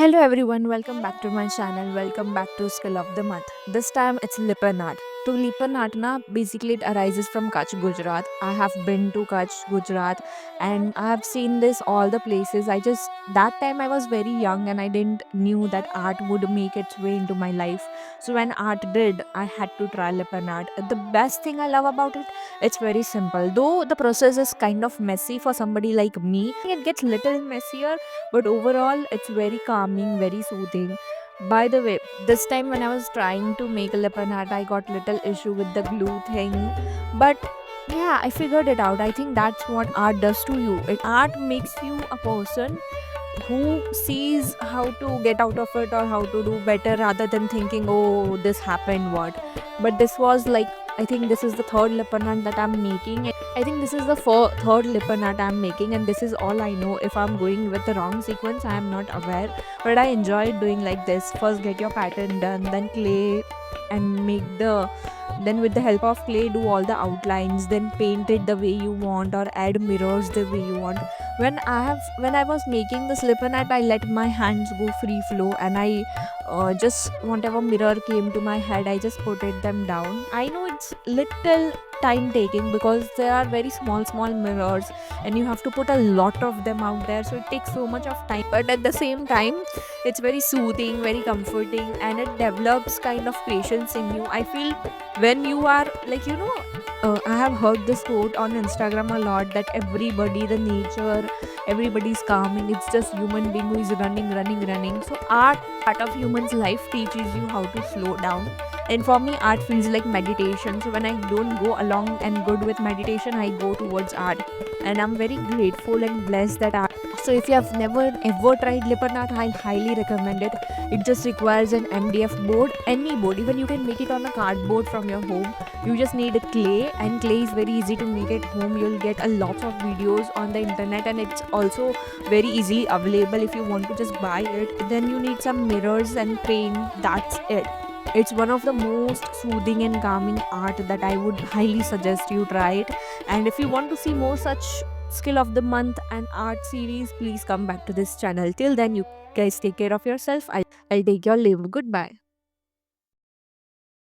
Hello everyone, welcome back to my channel. Welcome back to Skill of the Month. This time it's Lipan art. To Lipan art na basically it arises from Kutch, Gujarat. I have been to Kutch, Gujarat, and I have seen this all the places. I just that time I was very young and I didn't knew that art would make its way into my life. So when art did, I had to try Lipan art. The best thing I love about it, it's very simple. Though the process is kind of messy for somebody like me, it gets little messier, but overall it's very calming, very soothing. By the way, this time when I was trying to make a lipan art, I got little issue with the glue thing, but yeah, I figured it out. I think that's what art does to you. Art makes you a person who sees how to get out of it or how to do better rather than thinking, oh, this happened, what. But this was like, I think this is the third lipan art that I'm making. I think this is the third lipan art I'm making, and this is all I know. If I'm going with the wrong sequence, I am not aware, but I enjoy doing like this. First get your pattern done, then clay and make the then with the help of clay do all the outlines, then paint it the way you want or add mirrors the way you want. When I was making the slip and art, I let my hands go free flow, and I just whatever mirror came to my head, I just put it them down. I know it's little time taking because there are very small mirrors and you have to put a lot of them out there, so it takes so much of time, but at the same time it's very soothing, very comforting, and it develops kind of patience in you. I feel when you are like, I have heard this quote on Instagram a lot that everybody, the nature, everybody's calming. It's just human being who is running. So art, part of human's life, teaches you how to slow down. And for me, art feels like meditation. So when I don't go along and good with meditation, I go towards art. And I'm very grateful and blessed that art. So if you have never ever tried lipan art, I highly recommend it. It just requires an MDF board, any board, even you can make it on a cardboard from your home. You just need a clay, and clay is very easy to make at home. You'll get a lot of videos on the internet, and it's also very easily available if you want to just buy it. Then you need some mirrors and paint. That's it. It's one of the most soothing and calming art that I would highly suggest you try it. And if you want to see more such skill of the month and art series, please come back to this channel. Till then, you guys take care of yourself. I'll take your leave. Goodbye.